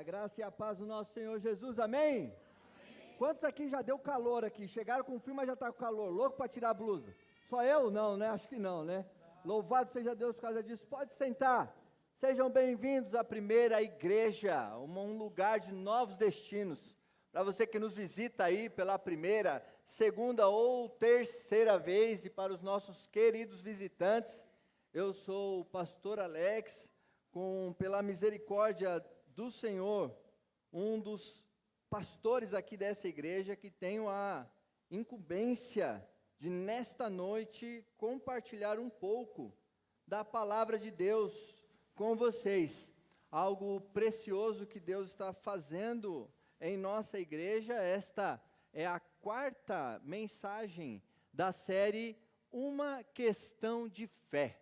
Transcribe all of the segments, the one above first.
A graça e a paz do nosso Senhor Jesus, amém? Amém. Quantos aqui já deu calor aqui? Chegaram com frio, mas já está com calor, louco para tirar a blusa? Só eu? Não, né? Acho que não, né? Louvado seja Deus por causa disso. Pode sentar. Sejam bem-vindos à primeira igreja, um lugar de novos destinos. Para você que nos visita aí pela primeira, segunda ou terceira vez, e para os nossos queridos visitantes, eu sou o pastor Alex, pela misericórdia do Senhor, um dos pastores aqui dessa igreja, que tenho a incumbência de nesta noite compartilhar um pouco da palavra de Deus com vocês. Algo precioso que Deus está fazendo em nossa igreja. Esta é a quarta mensagem da série Uma Questão de Fé,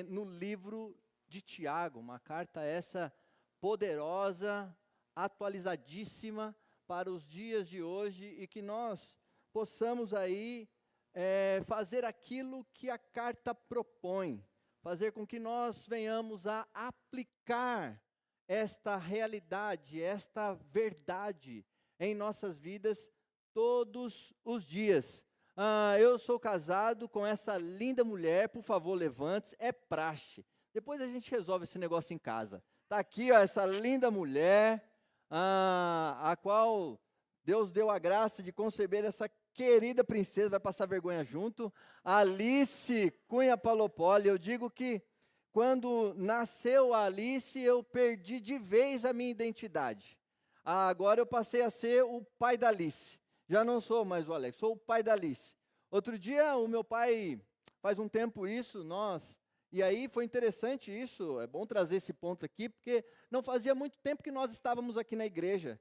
no livro de Tiago, uma carta essa poderosa, atualizadíssima para os dias de hoje, e que nós possamos aí fazer aquilo que a carta propõe, fazer com que nós venhamos a aplicar esta realidade, esta verdade em nossas vidas todos os dias. Eu sou casado com essa linda mulher, por favor, levante-se, é praxe. Depois a gente resolve esse negócio em casa. Está aqui, ó, essa linda mulher, a qual Deus deu a graça de conceber essa querida princesa, vai passar vergonha junto, Alice Cunha Palopoli. Eu digo que quando nasceu a Alice, eu perdi de vez a minha identidade. Agora eu passei a ser o pai da Alice. Já não sou mais o Alex, sou o pai da Alice. Outro dia, o meu pai, faz um tempo isso, e aí foi interessante isso, é bom trazer esse ponto aqui, porque não fazia muito tempo que nós estávamos aqui na igreja.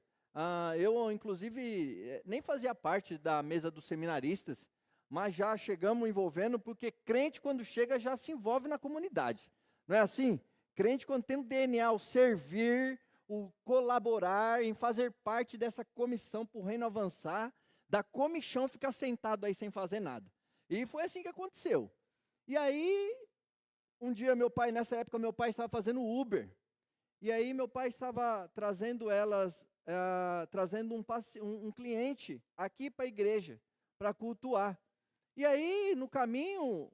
Eu, inclusive, nem fazia parte da mesa dos seminaristas, mas já chegamos envolvendo, porque crente, quando chega, já se envolve na comunidade. Não é assim? Crente, quando tem o DNA, o servir, o colaborar, em fazer parte dessa comissão para o reino avançar, da comichão ficar sentado aí sem fazer nada. E foi assim que aconteceu. E aí, um dia nessa época, meu pai estava fazendo Uber. E aí meu pai estava trazendo um cliente aqui para a igreja, para cultuar. E aí, no caminho,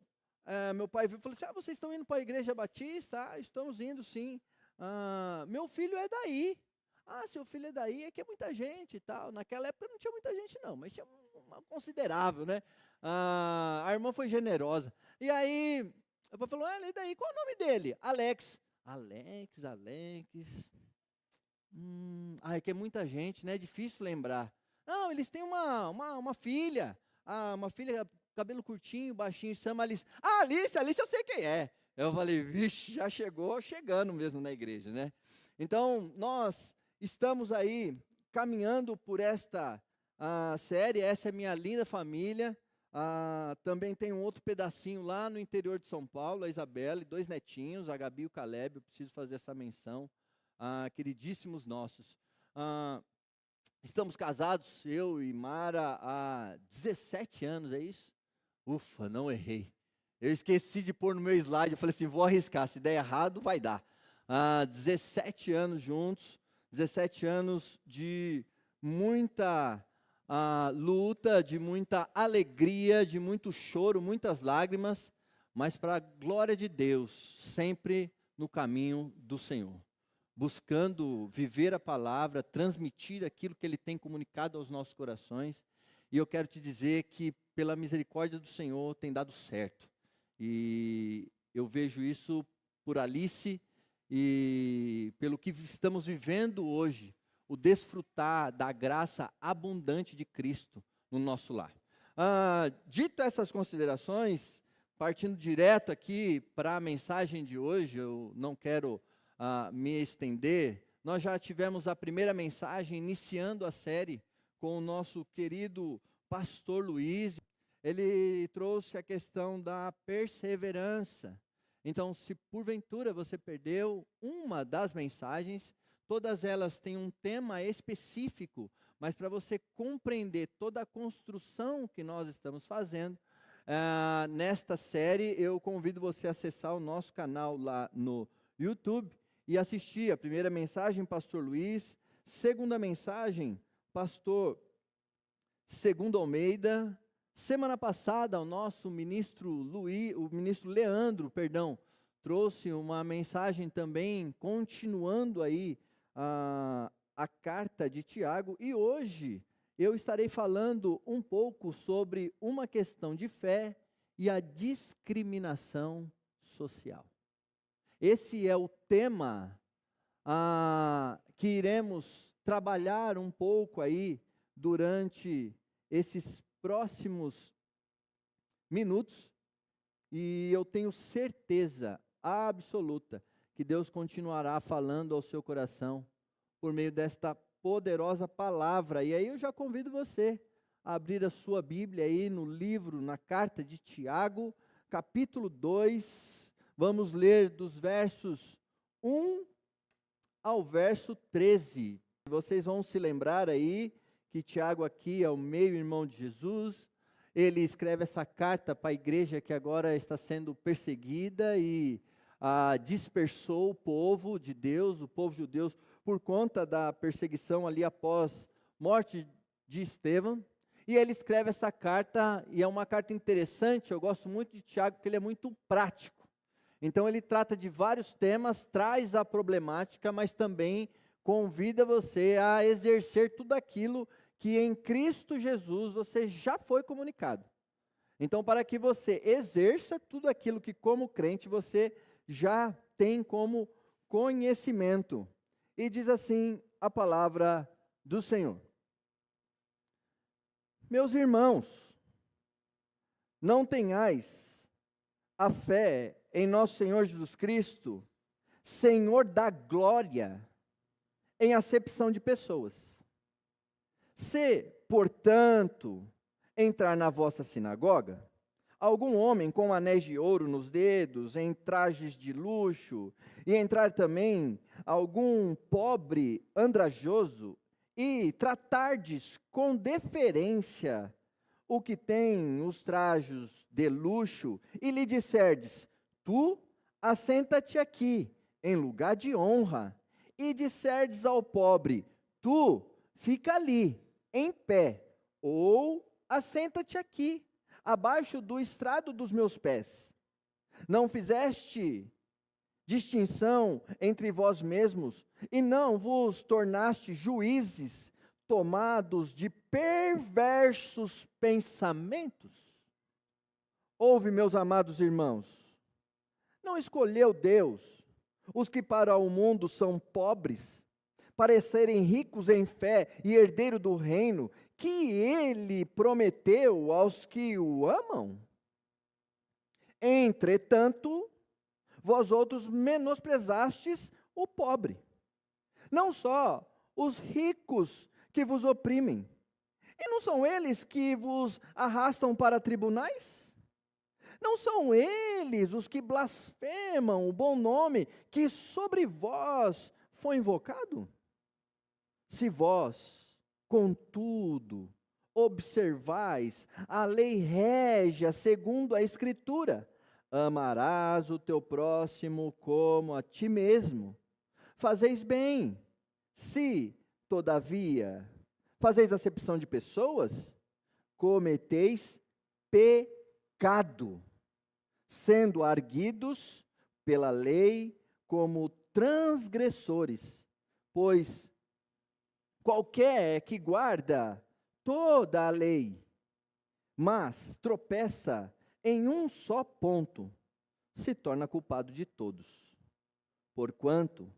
meu pai viu e falou assim: vocês estão indo para a igreja batista? Estamos indo sim. Meu filho é daí. Seu filho é daí, é que é muita gente e tal. Naquela época não tinha muita gente não, mas tinha uma considerável, né? A irmã foi generosa. E aí, o pai falou: e daí, qual é o nome dele? Alex. Alex. É que é muita gente, né? É difícil lembrar. Não, eles têm uma filha. Uma filha, cabelo curtinho, baixinho, chama Alice. Alice eu sei quem é. Eu falei, vixe, já chegando mesmo na igreja, né? Então, nós estamos aí caminhando por esta série. Essa é minha linda família. Também tem um outro pedacinho lá no interior de São Paulo, a Isabela e 2 netinhos, a Gabi e o Caleb. Eu preciso fazer essa menção, queridíssimos nossos. Estamos casados, eu e Mara, há 17 anos, é isso? Ufa, não errei. Eu esqueci de pôr no meu slide, eu falei assim, vou arriscar, se der errado, vai dar. 17 anos juntos, 17 anos de muita luta, de muita alegria, de muito choro, muitas lágrimas, mas para a glória de Deus, sempre no caminho do Senhor, buscando viver a palavra, transmitir aquilo que Ele tem comunicado aos nossos corações. E eu quero te dizer que pela misericórdia do Senhor tem dado certo. E eu vejo isso por Alice e pelo que estamos vivendo hoje, o desfrutar da graça abundante de Cristo no nosso lar. Dito essas considerações, partindo direto aqui para a mensagem de hoje, eu não quero me estender. Nós já tivemos a primeira mensagem iniciando a série com o nosso querido pastor Luiz. Ele trouxe a questão da perseverança. Então, se porventura você perdeu uma das mensagens, todas elas têm um tema específico, mas para você compreender toda a construção que nós estamos fazendo, nesta série, eu convido você a acessar o nosso canal lá no YouTube e assisti a primeira mensagem, pastor Luiz, segunda mensagem, pastor Segundo Almeida. Semana passada, o nosso ministro Leandro, trouxe uma mensagem também, continuando aí a carta de Tiago, e hoje eu estarei falando um pouco sobre uma questão de fé e a discriminação social. Esse é o tema que iremos trabalhar um pouco aí durante esses próximos minutos, e eu tenho certeza absoluta que Deus continuará falando ao seu coração por meio desta poderosa palavra. E aí eu já convido você a abrir a sua Bíblia aí no livro, na carta de Tiago, capítulo 2, vamos ler dos versos 1 ao verso 13. Vocês vão se lembrar aí que Tiago aqui é o meio-irmão de Jesus. Ele escreve essa carta para a igreja que agora está sendo perseguida e dispersou o povo de Deus, o povo judeu, por conta da perseguição ali após morte de Estevão. E ele escreve essa carta, e é uma carta interessante. Eu gosto muito de Tiago, porque ele é muito prático. Então ele trata de vários temas, traz a problemática, mas também convida você a exercer tudo aquilo que em Cristo Jesus você já foi comunicado. Então, para que você exerça tudo aquilo que como crente você já tem como conhecimento. E diz assim a palavra do Senhor: Meus irmãos, não tenhais a fé em nosso Senhor Jesus Cristo, Senhor da glória, em acepção de pessoas. Se, portanto, entrar na vossa sinagoga algum homem com anéis de ouro nos dedos, em trajes de luxo, e entrar também algum pobre andrajoso, e tratardes com deferência o que tem os trajes de luxo, e lhe disserdes: tu assenta-te aqui, em lugar de honra, e disserdes ao pobre: tu fica ali, em pé, ou assenta-te aqui, abaixo do estrado dos meus pés. Não fizeste distinção entre vós mesmos, e não vos tornaste juízes, tomados de perversos pensamentos? Ouve, meus amados irmãos, não escolheu Deus os que para o mundo são pobres, para serem ricos em fé e herdeiro do reino que ele prometeu aos que o amam? Entretanto, vós outros menosprezastes o pobre. Não só os ricos que vos oprimem, e não são eles que vos arrastam para tribunais? Não são eles os que blasfemam o bom nome que sobre vós foi invocado? Se vós, contudo, observais a lei régia segundo a Escritura: amarás o teu próximo como a ti mesmo. Fazeis bem. Se, todavia, fazeis acepção de pessoas, cometeis pecado, sendo arguidos pela lei como transgressores, pois qualquer que guarda toda a lei, mas tropeça em um só ponto, se torna culpado de todos. Porquanto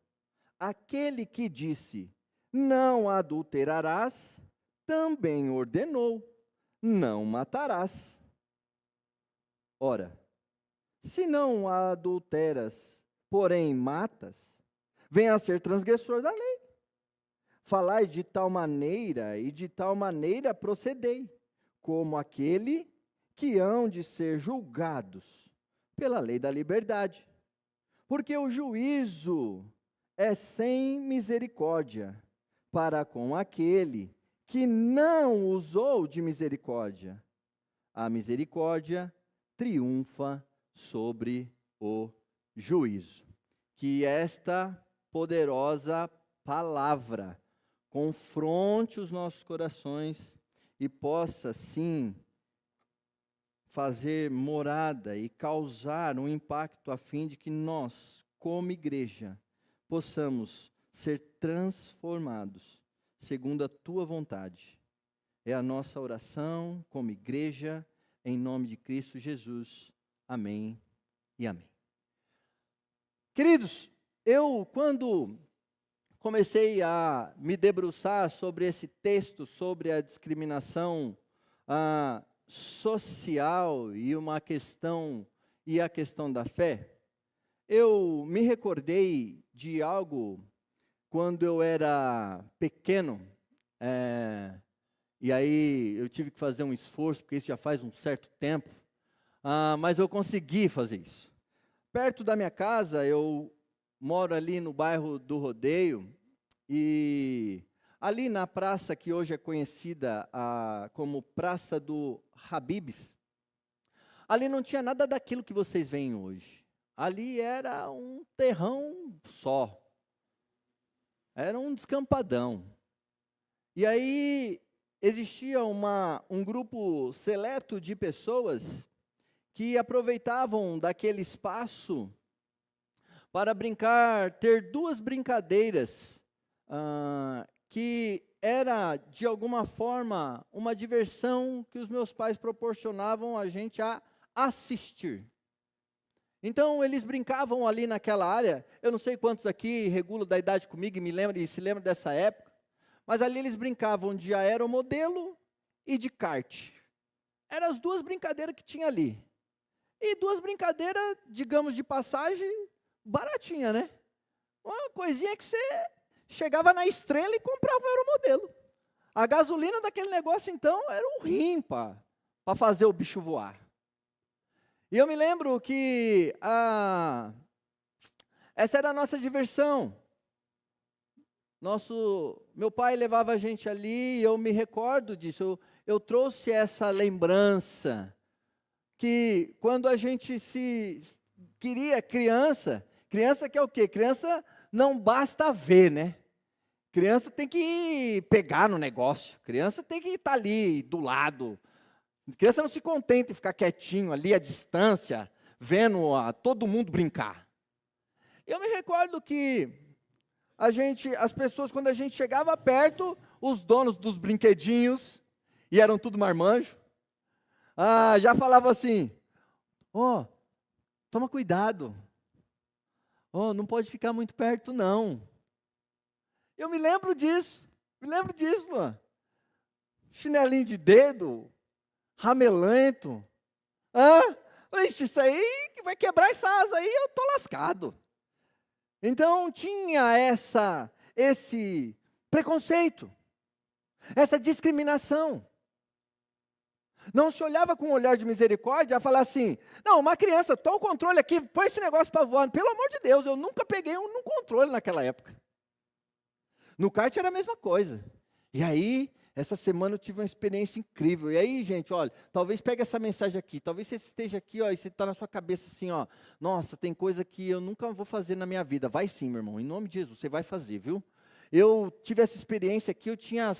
aquele que disse: não adulterarás, também ordenou: não matarás. Ora, se não adulteras, porém matas, vem a ser transgressor da lei. Falai de tal maneira e de tal maneira procedei, como aquele que hão de ser julgados pela lei da liberdade. Porque o juízo é sem misericórdia para com aquele que não usou de misericórdia. A misericórdia triunfa sobre o juízo. Que esta poderosa palavra confronte os nossos corações e possa, sim, fazer morada e causar um impacto a fim de que nós, como igreja, possamos ser transformados segundo a tua vontade. É a nossa oração como igreja, em nome de Cristo Jesus. Amém e amém. Queridos, quando comecei a me debruçar sobre esse texto, sobre a discriminação social e a questão da fé, eu me recordei de algo quando eu era pequeno, e aí eu tive que fazer um esforço, porque isso já faz um certo tempo, mas eu consegui fazer isso. Perto da minha casa, eu moro ali no bairro do Rodeio, e ali na praça que hoje é conhecida como Praça do Habib's, ali não tinha nada daquilo que vocês veem hoje. Ali era um terrão só. Era um descampadão. E aí existia um grupo seleto de pessoas que aproveitavam daquele espaço para ter duas brincadeiras que era, de alguma forma, uma diversão que os meus pais proporcionavam a gente a assistir. Então, eles brincavam ali naquela área. Eu não sei quantos aqui regulam da idade comigo e se lembram dessa época, mas ali eles brincavam de aeromodelo e de kart. Eram as duas brincadeiras que tinha ali. E duas brincadeiras, digamos, de passagem, baratinha, né? Uma coisinha que você chegava na Estrela e comprava o aeromodelo. A gasolina daquele negócio, então, era um rim para fazer o bicho voar. E eu me lembro que essa era a nossa diversão. Meu pai levava a gente ali, e eu me recordo disso. Eu trouxe essa lembrança, que quando a gente queria criança quer o quê? Criança não basta ver, né? Criança tem que pegar no negócio. Criança tem que estar ali, do lado. Criança não se contenta em ficar quietinho ali à distância, vendo todo mundo brincar. Eu me recordo que as pessoas, quando a gente chegava perto, os donos dos brinquedinhos, e eram tudo marmanjo, já falavam assim: toma cuidado, não pode ficar muito perto não. Eu me lembro disso, mano. Chinelinho de dedo, ramelento. Isso aí que vai quebrar essa asa aí, eu tô lascado. Então tinha esse preconceito, essa discriminação. Não se olhava com um olhar de misericórdia a falar assim: não, uma criança, toma o controle aqui, põe esse negócio para voar. Pelo amor de Deus, eu nunca peguei um controle naquela época. No kart era a mesma coisa. E aí, essa semana eu tive uma experiência incrível. E aí, gente, olha, talvez pegue essa mensagem aqui. Talvez você esteja aqui, e você está na sua cabeça assim, nossa, tem coisa que eu nunca vou fazer na minha vida. Vai sim, meu irmão, em nome de Jesus, você vai fazer, viu? Eu tive essa experiência aqui, eu tinha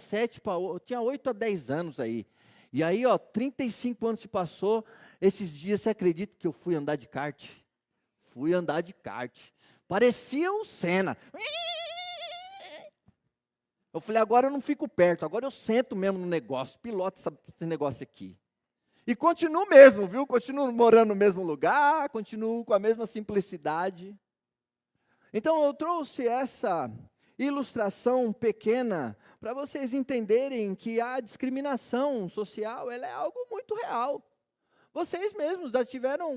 8 a 10 anos aí. E aí, 35 anos se passou. Esses dias, você acredita que eu fui andar de kart? Fui andar de kart. Parecia o Senna. Eu falei, agora eu não fico perto, agora eu sento mesmo no negócio, piloto esse negócio aqui. E continuo mesmo, viu? Continuo morando no mesmo lugar, continuo com a mesma simplicidade. Então eu trouxe essa ilustração pequena para vocês entenderem que a discriminação social, ela é algo muito real. Vocês mesmos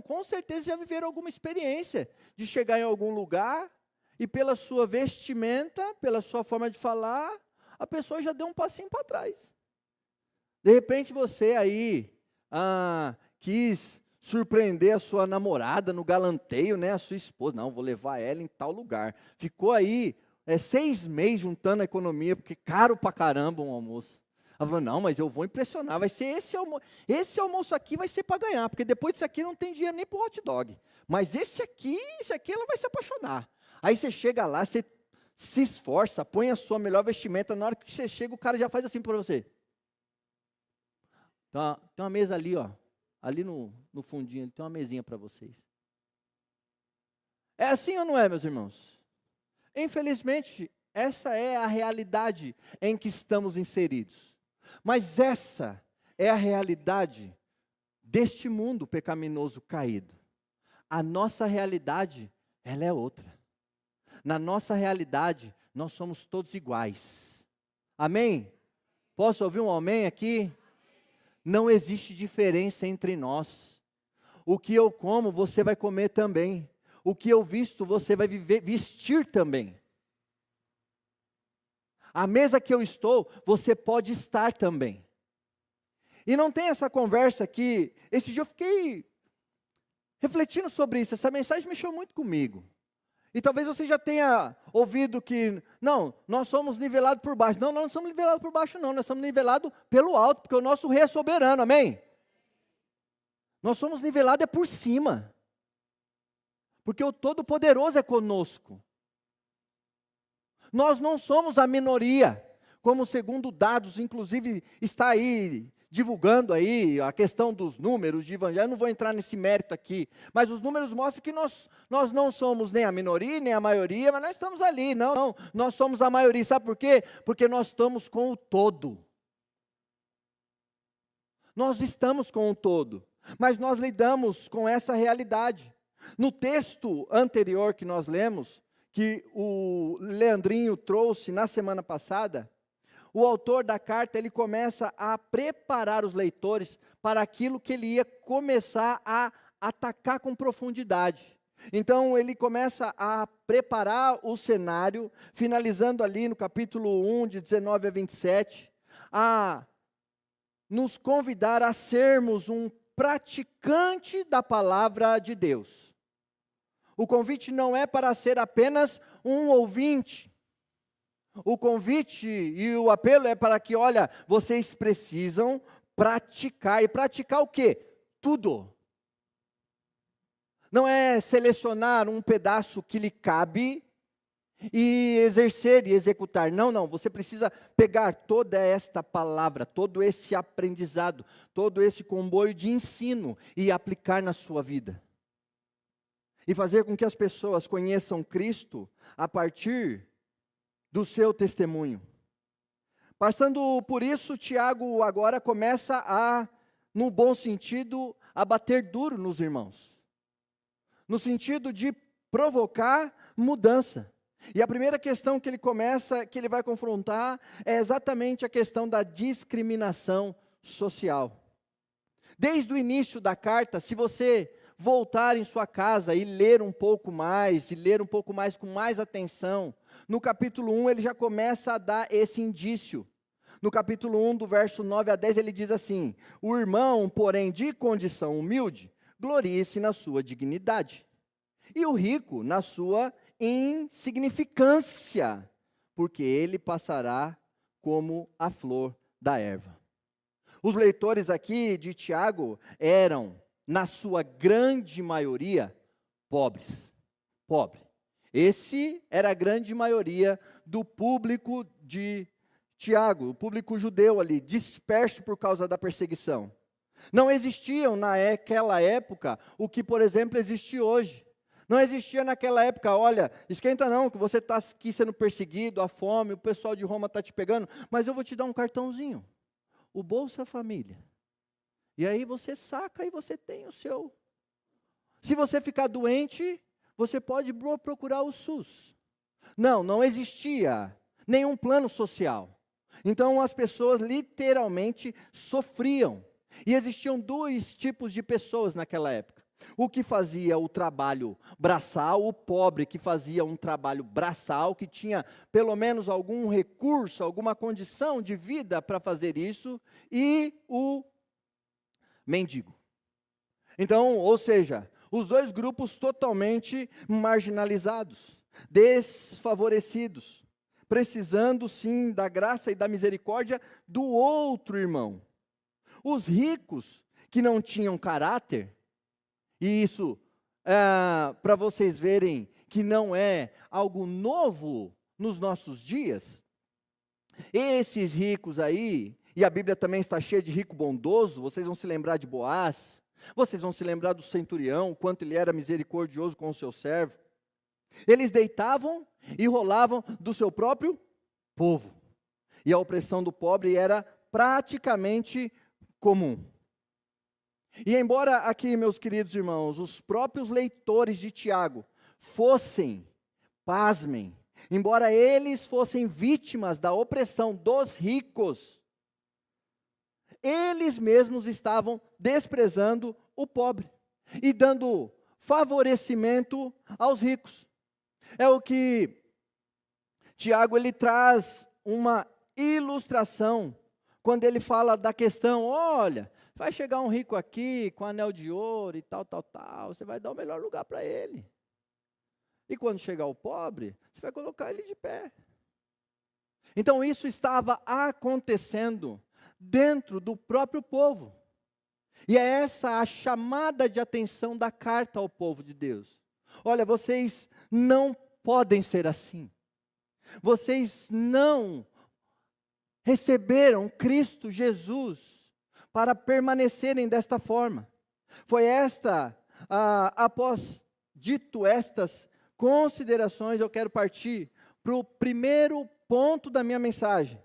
com certeza já viveram alguma experiência de chegar em algum lugar e pela sua vestimenta, pela sua forma de falar, a pessoa já deu um passinho para trás. De repente você aí quis surpreender a sua namorada no galanteio, né? A sua esposa, não, vou levar ela em tal lugar. Ficou aí 6 meses juntando a economia, porque caro pra caramba um almoço. Ela falou, não, mas eu vou impressionar, vai ser esse almoço aqui vai ser para ganhar, porque depois disso aqui não tem dinheiro nem para hot dog. Mas esse aqui ela vai se apaixonar. Aí você chega lá, você se esforça, põe a sua melhor vestimenta, na hora que você chega, o cara já faz assim para você. Tem uma mesa ali, ó, ali no fundinho, tem uma mesinha para vocês. É assim ou não é, meus irmãos? Infelizmente, essa é a realidade em que estamos inseridos. Mas essa é a realidade deste mundo pecaminoso caído. A nossa realidade, ela é outra. Na nossa realidade, nós somos todos iguais. Amém? Posso ouvir um amém aqui? Não existe diferença entre nós. O que eu como, você vai comer também. O que eu visto, você vai vestir também. A mesa que eu estou, você pode estar também. E não tem essa conversa aqui. Esse dia eu fiquei refletindo sobre isso. Essa mensagem mexeu muito comigo. E talvez você já tenha ouvido que, não, nós somos nivelados por baixo. Não, nós não somos nivelados por baixo não, nós somos nivelados pelo alto, porque o nosso rei é soberano, amém? Nós somos nivelados por cima, porque o Todo-Poderoso é conosco. Nós não somos a minoria, como segundo dados, inclusive está aí, divulgando aí a questão dos números de evangelho, eu não vou entrar nesse mérito aqui, mas os números mostram que nós não somos nem a minoria, nem a maioria, mas nós estamos ali, não, nós somos a maioria, sabe por quê? Porque nós estamos com o todo. Nós estamos com o todo, mas nós lidamos com essa realidade. No texto anterior que nós lemos, que o Leandrinho trouxe na semana passada, o autor da carta, ele começa a preparar os leitores para aquilo que ele ia começar a atacar com profundidade. Então, ele começa a preparar o cenário, finalizando ali no capítulo 1, de 19 a 27, a nos convidar a sermos um praticante da palavra de Deus. O convite não é para ser apenas um ouvinte. O convite e o apelo é para que, olha, vocês precisam praticar. E praticar o quê? Tudo. Não é selecionar um pedaço que lhe cabe e exercer e executar. Não. Você precisa pegar toda esta palavra, todo esse aprendizado, todo esse comboio de ensino e aplicar na sua vida. E fazer com que as pessoas conheçam Cristo a partir do seu testemunho. Passando por isso, Tiago agora começa a, no bom sentido, a bater duro nos irmãos. No sentido de provocar mudança. E a primeira questão que ele vai confrontar, é exatamente a questão da discriminação social. Desde o início da carta, se você voltar em sua casa e ler um pouco mais, com mais atenção, no capítulo 1 ele já começa a dar esse indício. No capítulo 1, do verso 9 a 10, ele diz assim: o irmão, porém, de condição humilde, glorie-se na sua dignidade, e o rico na sua insignificância, porque ele passará como a flor da erva. Os leitores aqui de Tiago eram, na sua grande maioria, pobres. Esse era a grande maioria do público de Tiago, o público judeu ali, disperso por causa da perseguição. Não existiam naquela época o que, por exemplo, existe hoje. Não existia naquela época, olha, esquenta não, que você está aqui sendo perseguido, a fome, o pessoal de Roma está te pegando, mas eu vou te dar um cartãozinho, o Bolsa Família. E aí você saca e você tem o seu. Se você ficar doente, você pode procurar o SUS. Não existia nenhum plano social. Então as pessoas literalmente sofriam. E existiam dois tipos de pessoas naquela época. O que fazia o trabalho braçal, o pobre que fazia um trabalho braçal, que tinha pelo menos algum recurso, alguma condição de vida para fazer isso, e o mendigo. Então, ou seja, os dois grupos totalmente marginalizados, desfavorecidos, precisando sim da graça e da misericórdia do outro irmão. Os ricos que não tinham caráter, e isso para vocês verem que não é algo novo nos nossos dias, esses ricos aí, e a Bíblia também está cheia de rico bondoso, vocês vão se lembrar de Boaz, vocês vão se lembrar do centurião, o quanto ele era misericordioso com o seu servo. Eles deitavam e rolavam do seu próprio povo. E a opressão do pobre era praticamente comum. E embora aqui, meus queridos irmãos, os próprios leitores de Tiago fossem, pasmem, embora eles fossem vítimas da opressão dos ricos, eles mesmos estavam desprezando o pobre e dando favorecimento aos ricos. É o que Tiago ele traz uma ilustração quando ele fala da questão, olha, vai chegar um rico aqui com anel de ouro e tal, você vai dar o melhor lugar para ele. E quando chegar o pobre, você vai colocar ele de pé. Então isso estava acontecendo dentro do próprio povo. E é essa a chamada de atenção da carta ao povo de Deus. Olha, vocês não podem ser assim. Vocês não receberam Cristo Jesus para permanecerem desta forma. Foi após dito estas considerações, eu quero partir para o primeiro ponto da minha mensagem.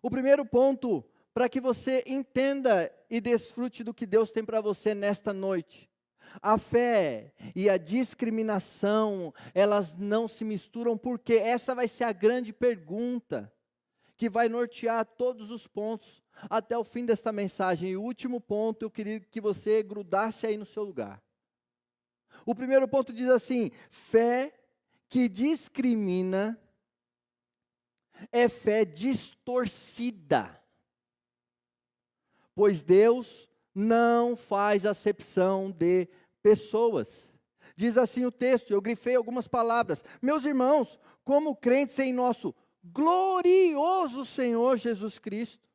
O primeiro ponto para que você entenda e desfrute do que Deus tem para você nesta noite. A fé e a discriminação, elas não se misturam, porque essa vai ser a grande pergunta que vai nortear todos os pontos até o fim desta mensagem. E o último ponto, eu queria que você grudasse aí no seu lugar. O primeiro ponto diz assim: fé que discrimina é fé distorcida, pois Deus não faz acepção de pessoas. Diz assim o texto, eu grifei algumas palavras. Meus irmãos, como crentes em nosso glorioso Senhor Jesus Cristo,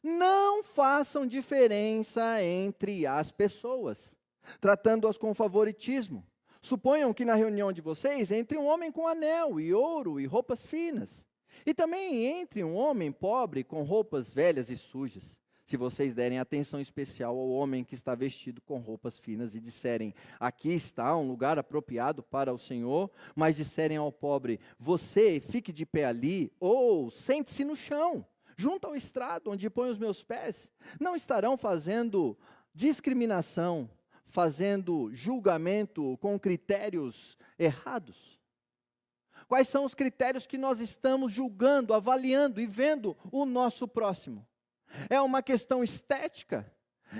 não façam diferença entre as pessoas, tratando-as com favoritismo. Suponham que na reunião de vocês entre um homem com anel e ouro e roupas finas, e também entre um homem pobre com roupas velhas e sujas. Se vocês derem atenção especial ao homem que está vestido com roupas finas e disserem, aqui está um lugar apropriado para o Senhor, mas disserem ao pobre, você fique de pé ali, ou sente-se no chão, junto ao estrado onde põe os meus pés, não estarão fazendo discriminação, fazendo julgamento com critérios errados? Quais são os critérios que nós estamos julgando, avaliando e vendo o nosso próximo? É uma questão estética?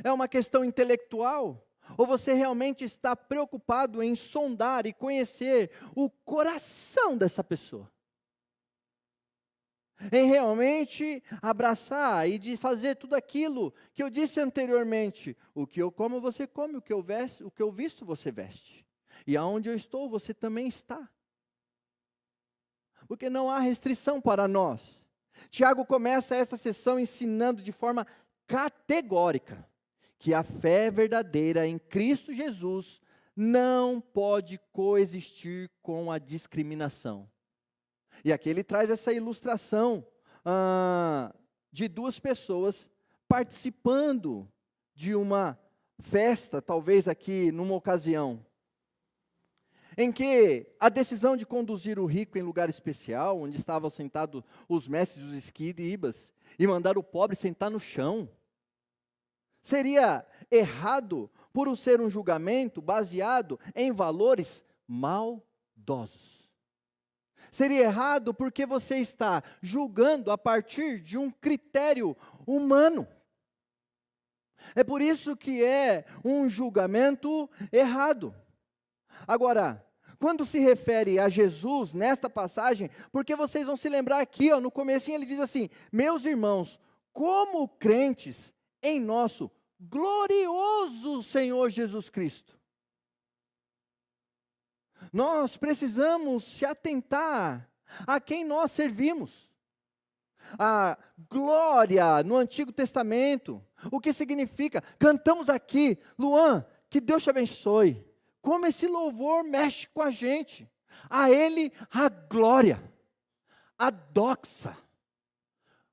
É uma questão intelectual? Ou você realmente está preocupado em sondar e conhecer o coração dessa pessoa? Em realmente abraçar e de fazer tudo aquilo que eu disse anteriormente. O que eu como, você come, o que eu visto, você veste. E aonde eu estou, você também está. Porque não há restrição para nós. Tiago começa esta sessão ensinando de forma categórica que a fé verdadeira em Cristo Jesus não pode coexistir com a discriminação. E aqui ele traz essa ilustração de duas pessoas participando de uma festa, talvez aqui numa ocasião, em que a decisão de conduzir o rico em lugar especial, onde estavam sentados os mestres dos escribas, e mandar o pobre sentar no chão, seria errado por ser um julgamento baseado em valores maldosos. Seria errado porque você está julgando a partir de um critério humano. É por isso que é um julgamento errado. Agora, quando se refere a Jesus nesta passagem, porque vocês vão se lembrar aqui, no comecinho ele diz assim, meus irmãos, como crentes em nosso glorioso Senhor Jesus Cristo. Nós precisamos se atentar a quem nós servimos. A glória no Antigo Testamento, o que significa? Cantamos aqui, Luan, que Deus te abençoe. Como esse louvor mexe com a gente. A Ele a glória. a doxa.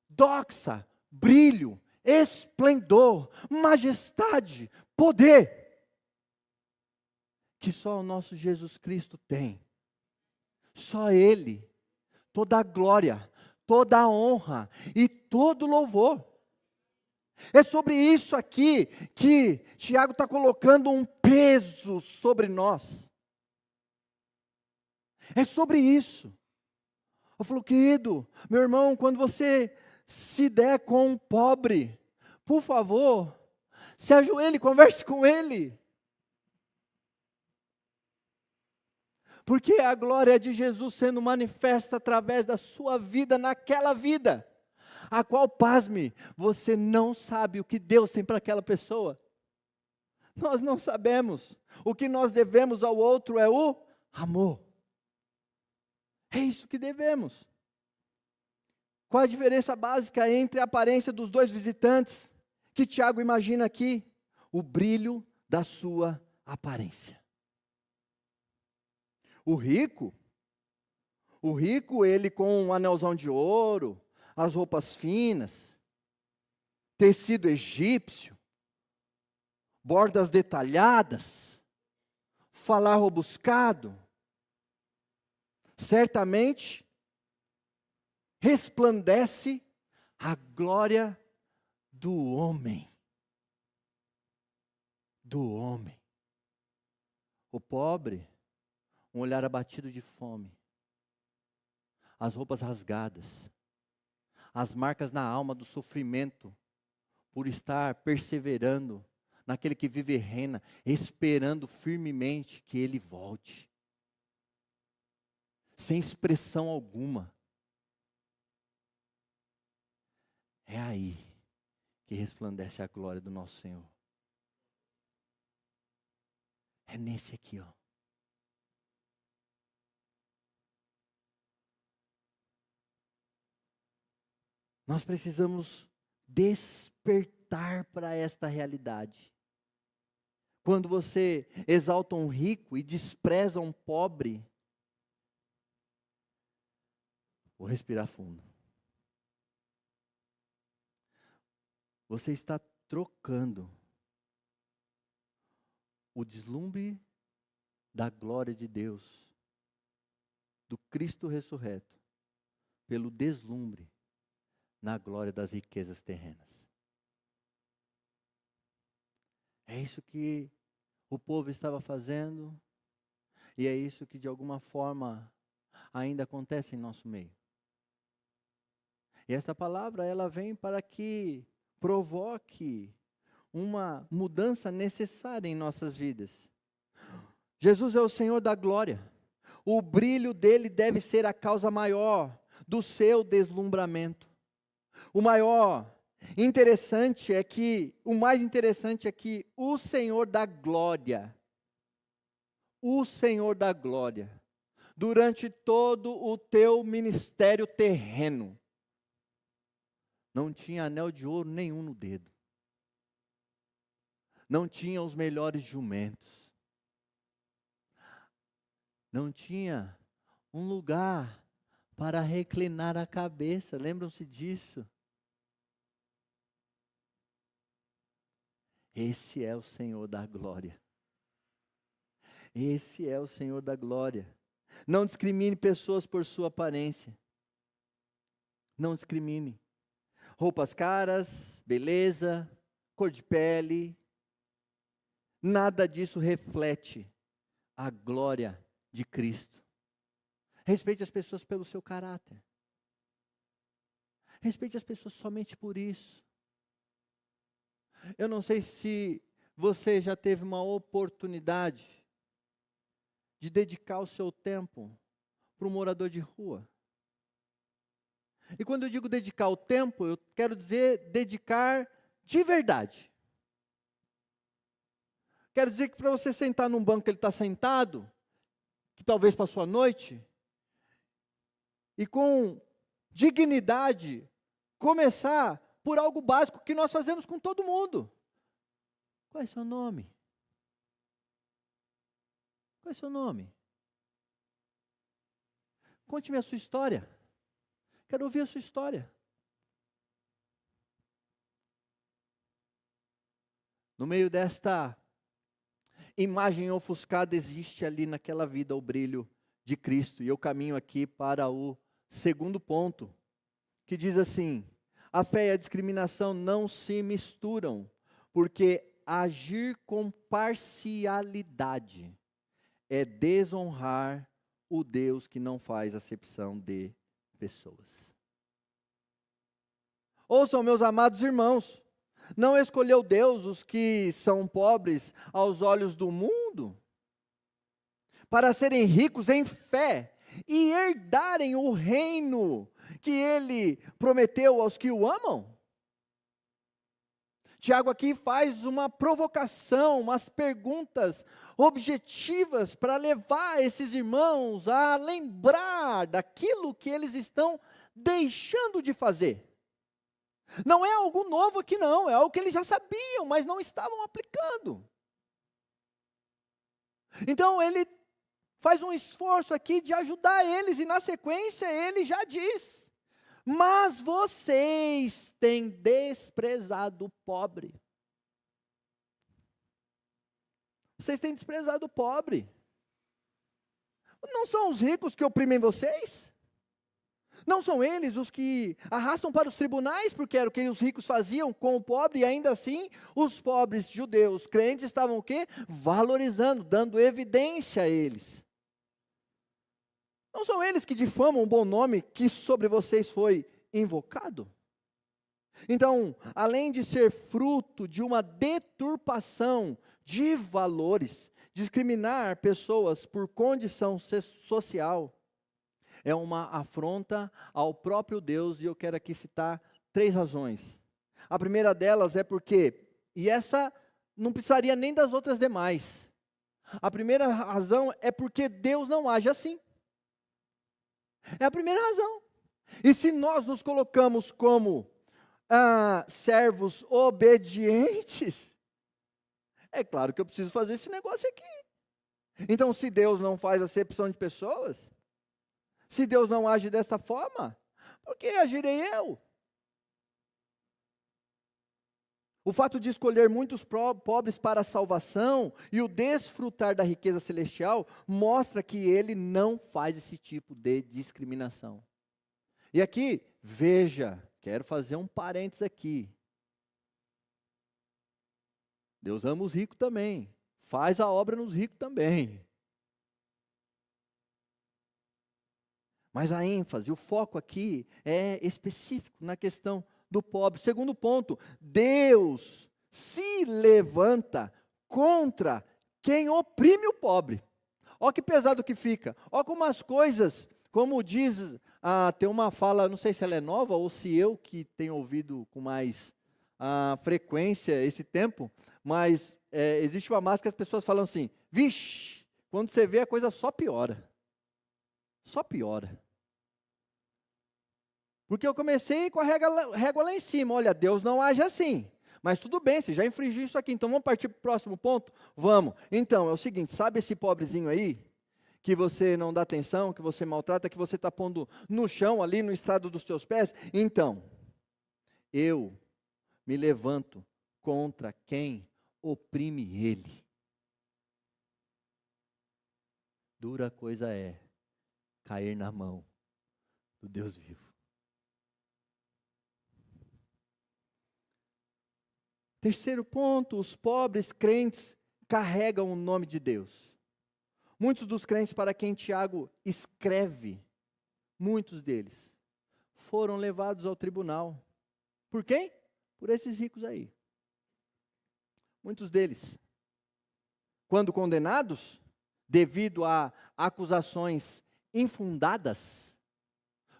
Doxa, brilho, esplendor, majestade, poder, que só o nosso Jesus Cristo tem. Só Ele, toda a glória, toda a honra e todo louvor. É sobre isso aqui que Tiago está colocando um peso sobre nós. É sobre isso. Eu falo, querido, meu irmão, quando você se der com um pobre, por favor, se ajoelhe, converse com ele. Porque a glória de Jesus sendo manifesta através da sua vida naquela vida, a qual, pasme, você não sabe o que Deus tem para aquela pessoa. Nós não sabemos. O que nós devemos ao outro é o amor. É isso que devemos. Qual a diferença básica entre a aparência dos dois visitantes que Tiago imagina aqui? O brilho da sua aparência. O rico, ele com um anelzão de ouro, as roupas finas, tecido egípcio, bordas detalhadas, falar rebuscado, certamente resplandece a glória do homem. Do homem. O pobre, um olhar abatido de fome, as roupas rasgadas, as marcas na alma do sofrimento, por estar perseverando naquele que vive e reina, esperando firmemente que ele volte, sem expressão alguma. É aí que resplandece a glória do nosso Senhor. É nesse aqui, ó. Nós precisamos despertar para esta realidade. Quando você exalta um rico e despreza um pobre, vou respirar fundo. Você está trocando o deslumbre da glória de Deus, do Cristo ressurreto, pelo deslumbre na glória das riquezas terrenas. É isso que o povo estava fazendo, e é isso que de alguma forma ainda acontece em nosso meio. E esta palavra, ela vem para que provoque uma mudança necessária em nossas vidas. Jesus é o Senhor da glória. O brilho dele deve ser a causa maior do seu deslumbramento. O mais interessante é que o Senhor da glória, durante todo o teu ministério terreno, não tinha anel de ouro nenhum no dedo. Não tinha os melhores jumentos. Não tinha um lugar para reclinar a cabeça. Lembram-se disso? Esse é o Senhor da glória. Esse é o Senhor da glória. Não discrimine pessoas por sua aparência. Não discrimine. Roupas caras, beleza, cor de pele. Nada disso reflete a glória de Cristo. Respeite as pessoas pelo seu caráter. Respeite as pessoas somente por isso. Eu não sei se você já teve uma oportunidade de dedicar o seu tempo para um morador de rua. E quando eu digo dedicar o tempo, eu quero dizer dedicar de verdade. Quero dizer que para você sentar num banco que ele está sentado, que talvez passou a noite, e com dignidade, começar por algo básico que nós fazemos com todo mundo. Qual é seu nome? Qual é seu nome? Conte-me a sua história. Quero ouvir a sua história. No meio desta imagem ofuscada, existe ali naquela vida o brilho de Cristo. E eu caminho aqui para o segundo ponto, que diz assim: a fé e a discriminação não se misturam, porque agir com parcialidade é desonrar o Deus que não faz acepção de pessoas. Ouçam, meus amados irmãos, não escolheu Deus os que são pobres aos olhos do mundo, para serem ricos em fé e herdarem o reino que Ele prometeu aos que o amam? Tiago aqui faz uma provocação, umas perguntas objetivas para levar esses irmãos a lembrar daquilo que eles estão deixando de fazer. Não é algo novo aqui não, é algo que eles já sabiam, mas não estavam aplicando. Então ele faz um esforço aqui de ajudar eles, e na sequência ele já diz: mas vocês têm desprezado o pobre. Vocês têm desprezado o pobre. Não são os ricos que oprimem vocês? Não são eles os que arrastam para os tribunais, porque era o que os ricos faziam com o pobre, e ainda assim os pobres judeus crentes estavam o quê? Valorizando, dando evidência a eles. Não são eles que difamam o bom nome que sobre vocês foi invocado? Então, além de ser fruto de uma deturpação de valores, discriminar pessoas por condição social, é uma afronta ao próprio Deus, e eu quero aqui citar 3 razões. A primeira delas é porque, e essa não precisaria nem das outras demais, a primeira razão é porque Deus não age assim. É a primeira razão. E se nós nos colocamos como servos obedientes, é claro que eu preciso fazer esse negócio aqui. Então, se Deus não faz acepção de pessoas, se Deus não age dessa forma, por que agirei eu? O fato de escolher muitos pobres para a salvação e o desfrutar da riqueza celestial mostra que Ele não faz esse tipo de discriminação. E aqui, veja, quero fazer um parênteses aqui. Deus ama os ricos também, faz a obra nos ricos também. Mas a ênfase, o foco aqui é específico na questão do pobre. Segundo ponto, Deus se levanta contra quem oprime o pobre. Olha que pesado que fica. Olha como as coisas, como diz, tem uma fala, não sei se ela é nova ou se eu que tenho ouvido com mais frequência esse tempo, mas existe uma máxima que as pessoas falam assim: vixe, quando você vê a coisa só piora. Só piora. Porque eu comecei com a régua lá em cima. Olha, Deus não age assim. Mas tudo bem, você já infringiu isso aqui. Então vamos partir para o próximo ponto? Vamos. Então, é o seguinte, sabe esse pobrezinho aí? Que você não dá atenção, que você maltrata, que você está pondo no chão ali, no estrado dos seus pés? Então, eu me levanto contra quem oprime ele. Dura coisa é cair na mão do Deus vivo. Terceiro ponto, os pobres crentes carregam o nome de Deus. Muitos dos crentes para quem Tiago escreve, muitos deles, foram levados ao tribunal. Por quem? Por esses ricos aí. Muitos deles, quando condenados, devido a acusações infundadas,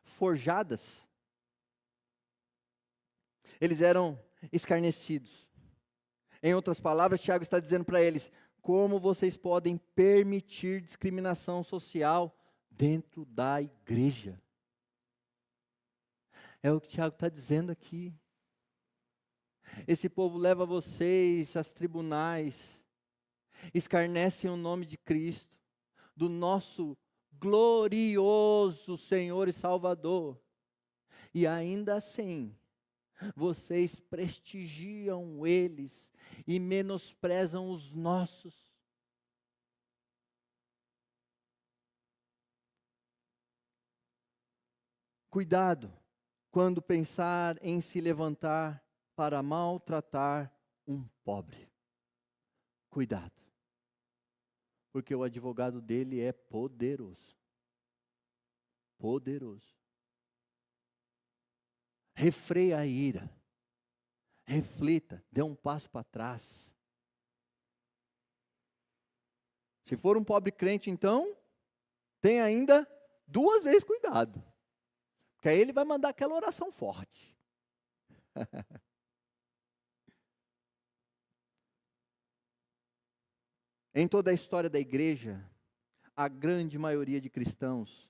forjadas, eles eram escarnecidos. Em outras palavras, Tiago está dizendo para eles: como vocês podem permitir discriminação social dentro da igreja? É o que Tiago está dizendo aqui. Esse povo leva vocês aos tribunais, escarnecem o nome de Cristo, do nosso glorioso Senhor e Salvador. E ainda assim, vocês prestigiam eles e menosprezam os nossos. Cuidado quando pensar em se levantar para maltratar um pobre. Cuidado, porque o advogado dele é poderoso. Poderoso. Refreia a ira. Reflita, dê um passo para trás. Se for um pobre crente, então, tem ainda 2 vezes cuidado. Porque aí ele vai mandar aquela oração forte. Em toda a história da igreja, a grande maioria de cristãos,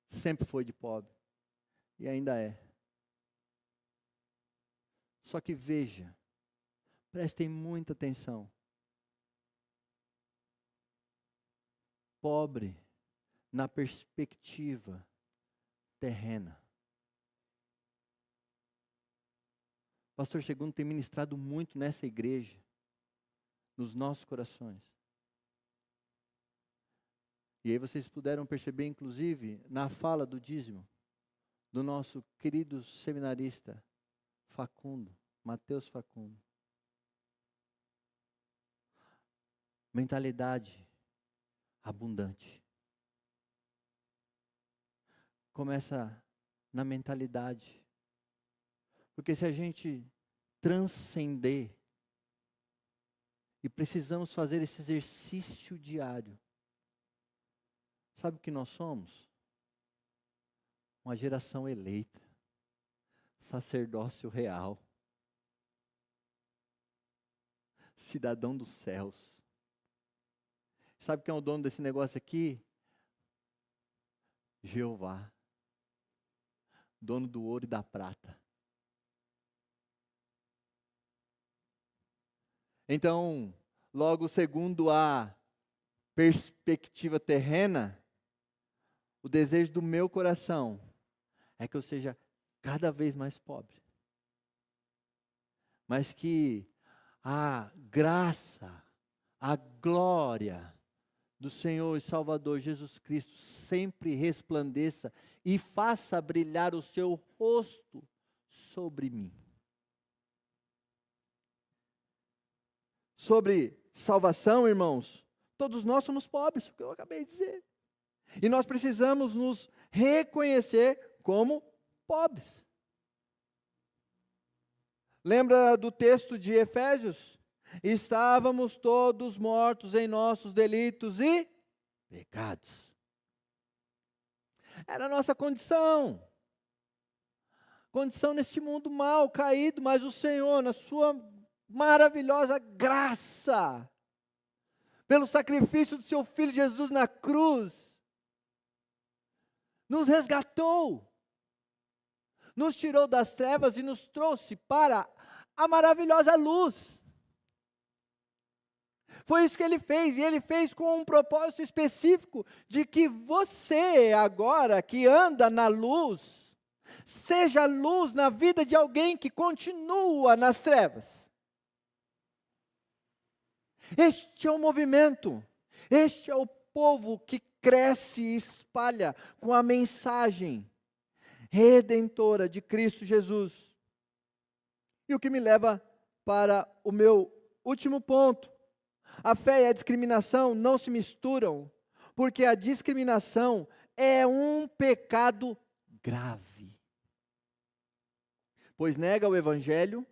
sempre foi de pobre. E ainda é. Só que veja, prestem muita atenção. Pobre na perspectiva terrena. O pastor Segundo tem ministrado muito nessa igreja, nos nossos corações. E aí vocês puderam perceber, inclusive, na fala do dízimo, do nosso querido seminarista Facundo, Mateus Facundo. Mentalidade abundante. Começa na mentalidade. Porque se a gente transcender, e precisamos fazer esse exercício diário, sabe o que nós somos? Uma geração eleita, sacerdócio real, cidadão dos céus. Sabe quem é o dono desse negócio aqui? Jeová, dono do ouro e da prata. Então, logo segundo a perspectiva terrena, o desejo do meu coração é que eu seja cada vez mais pobre. Mas que a graça, a glória do Senhor e Salvador Jesus Cristo sempre resplandeça e faça brilhar o seu rosto sobre mim. Sobre salvação, irmãos, todos nós somos pobres, o que eu acabei de dizer. E nós precisamos nos reconhecer como pobres. Lembra do texto de Efésios? Estávamos todos mortos em nossos delitos e pecados. Era a nossa condição. Condição neste mundo mal, caído, mas o Senhor, na sua maravilhosa graça, pelo sacrifício do seu Filho Jesus na cruz, nos resgatou, nos tirou das trevas e nos trouxe para a maravilhosa luz. Foi isso que Ele fez, e Ele fez com um propósito específico, de que você agora, que anda na luz, seja luz na vida de alguém que continua nas trevas. Este é o movimento, este é o povo que cresce e espalha com a mensagem redentora de Cristo Jesus. E o que me leva para o meu último ponto. A fé e a discriminação não se misturam, porque a discriminação é um pecado grave, pois nega o Evangelho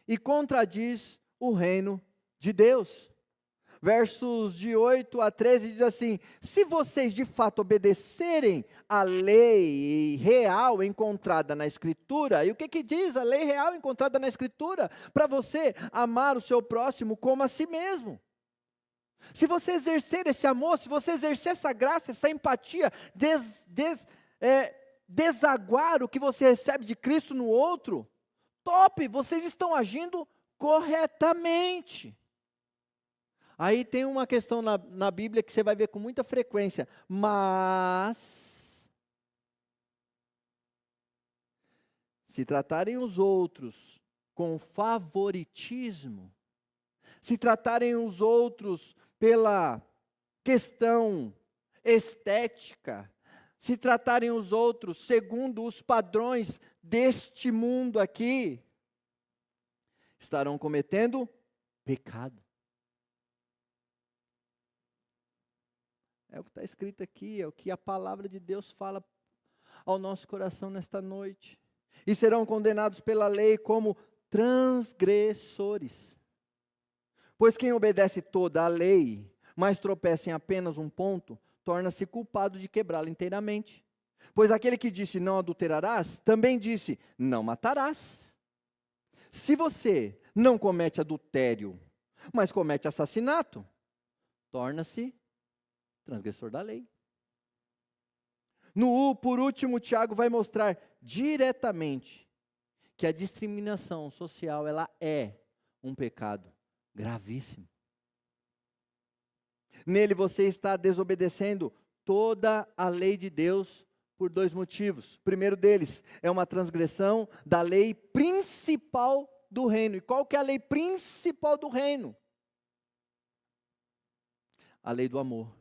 e contradiz o reino de Deus. Versos de 8 a 13 diz assim: se vocês de fato obedecerem à lei real encontrada na Escritura, e o que diz a lei real encontrada na Escritura? Para você amar o seu próximo como a si mesmo. Se você exercer esse amor, se você exercer essa graça, essa empatia, desaguar o que você recebe de Cristo no outro, top, vocês estão agindo corretamente. Aí tem uma questão na Bíblia que você vai ver com muita frequência. Mas, se tratarem os outros com favoritismo, se tratarem os outros pela questão estética, se tratarem os outros segundo os padrões deste mundo aqui, estarão cometendo pecado. É o que está escrito aqui, é o que a palavra de Deus fala ao nosso coração nesta noite. E serão condenados pela lei como transgressores. Pois quem obedece toda a lei, mas tropeça em apenas um ponto, torna-se culpado de quebrá-la inteiramente. Pois aquele que disse não adulterarás, também disse não matarás. Se você não comete adultério, mas comete assassinato, torna-se transgressor da lei. Por último, Tiago vai mostrar diretamente que a discriminação social, ela é um pecado gravíssimo. Nele você está desobedecendo toda a lei de Deus por dois motivos. O primeiro deles é uma transgressão da lei principal do reino. E qual que é a lei principal do reino? A lei do amor.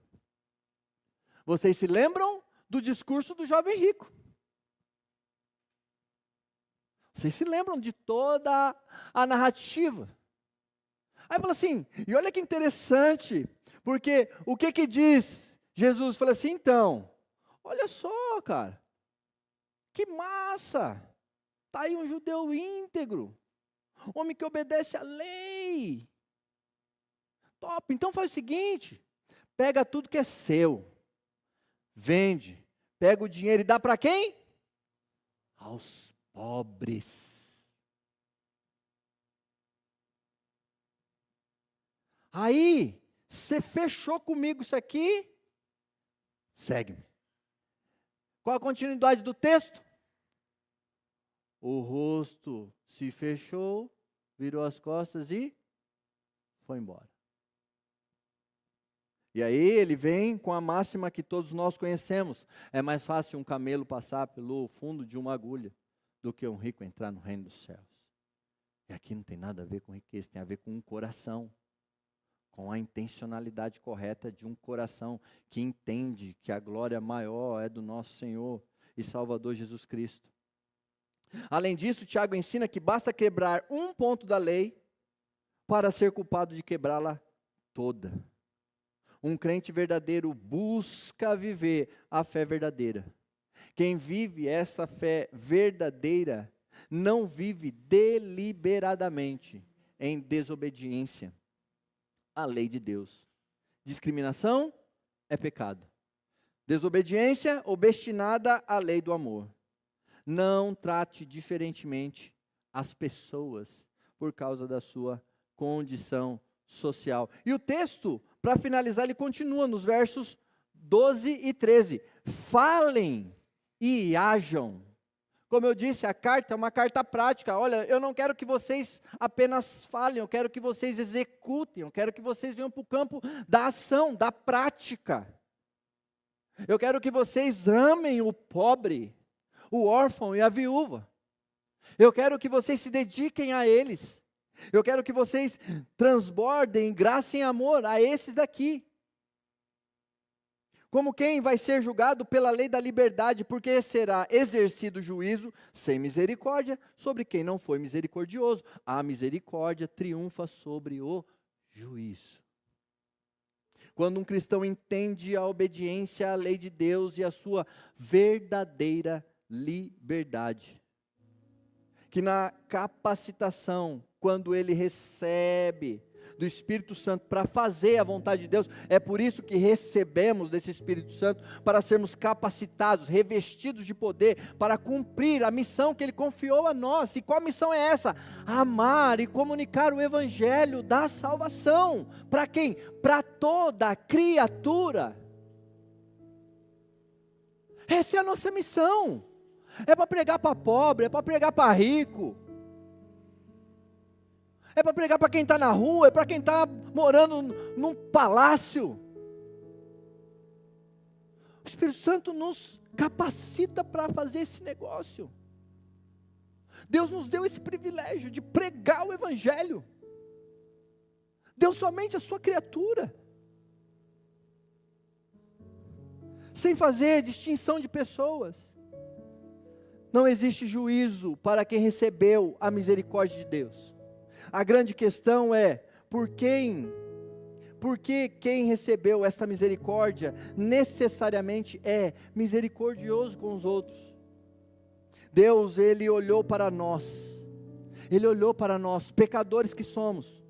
Vocês se lembram do discurso do jovem rico? Vocês se lembram de toda a narrativa? Aí fala assim, e olha que interessante, porque o que diz Jesus? Fala assim, então, olha só, cara, que massa, está aí um judeu íntegro, homem que obedece à lei, top, então faz o seguinte, pega tudo que é seu, vende, pega o dinheiro e dá para quem? Aos pobres. Aí, você fechou comigo isso aqui, segue-me. Qual a continuidade do texto? O rosto se fechou, virou as costas e foi embora. E aí ele vem com a máxima que todos nós conhecemos. É mais fácil um camelo passar pelo fundo de uma agulha do que um rico entrar no reino dos céus. E aqui não tem nada a ver com riqueza, tem a ver com um coração. Com a intencionalidade correta de um coração que entende que a glória maior é do nosso Senhor e Salvador Jesus Cristo. Além disso, Tiago ensina que basta quebrar um ponto da lei para ser culpado de quebrá-la toda. Um crente verdadeiro busca viver a fé verdadeira. Quem vive essa fé verdadeira não vive deliberadamente em desobediência à lei de Deus. Discriminação é pecado. Desobediência obstinada à lei do amor. Não trate diferentemente as pessoas por causa da sua condição social. E o texto, para finalizar, ele continua nos versos 12 e 13. Falem e hajam. Como eu disse, a carta é uma carta prática. Olha, eu não quero que vocês apenas falem, eu quero que vocês executem, eu quero que vocês venham para o campo da ação, da prática. Eu quero que vocês amem o pobre, o órfão e a viúva. Eu quero que vocês se dediquem a eles. Eu quero que vocês transbordem graça e amor a esses daqui. Como quem vai ser julgado pela lei da liberdade, porque será exercido juízo sem misericórdia sobre quem não foi misericordioso. A misericórdia triunfa sobre o juízo. Quando um cristão entende a obediência à lei de Deus e a sua verdadeira liberdade, que na capacitação, quando ele recebe do Espírito Santo para fazer a vontade de Deus, é por isso que recebemos desse Espírito Santo, para sermos capacitados, revestidos de poder, para cumprir a missão que Ele confiou a nós. E qual missão é essa? Amar e comunicar o Evangelho da salvação. Para quem? Para toda criatura. Essa é a nossa missão. É para pregar para pobre, é para pregar para rico. É para pregar para quem está na rua, é para quem está morando num palácio. O Espírito Santo nos capacita para fazer esse negócio. Deus nos deu esse privilégio de pregar o Evangelho. Deu somente a sua criatura. Sem fazer distinção de pessoas. Não existe juízo para quem recebeu a misericórdia de Deus. A grande questão é, por que quem recebeu esta misericórdia necessariamente é misericordioso com os outros. Deus, Ele olhou para nós. Ele olhou para nós, pecadores que somos.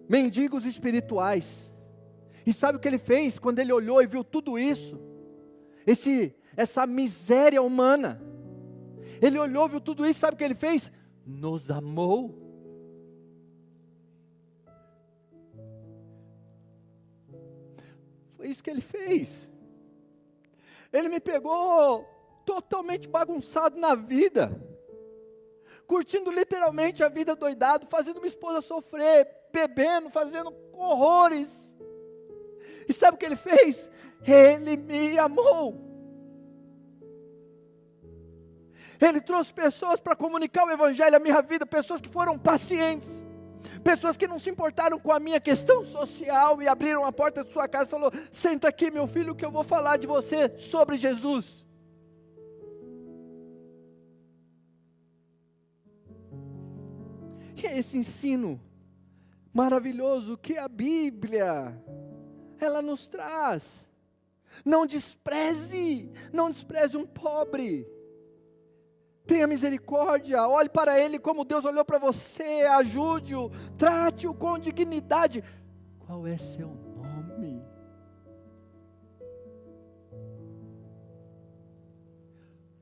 Mendigos espirituais. E sabe o que Ele fez quando Ele olhou e viu tudo isso? Essa miséria humana. Ele olhou, viu tudo isso, sabe o que Ele fez? Nos amou. Foi isso que Ele fez. Ele me pegou totalmente bagunçado na vida, curtindo literalmente a vida doidado, fazendo minha esposa sofrer, bebendo, fazendo horrores. E sabe o que Ele fez? Ele me amou. Ele trouxe pessoas para comunicar o Evangelho à minha vida, pessoas que foram pacientes, pessoas que não se importaram com a minha questão social e abriram a porta de sua casa e falou: senta aqui, meu filho, que eu vou falar de você sobre Jesus. E é esse ensino maravilhoso que a Bíblia, ela nos traz. Não despreze um pobre. Tenha misericórdia, olhe para ele como Deus olhou para você, ajude-o, trate-o com dignidade. Qual é seu nome?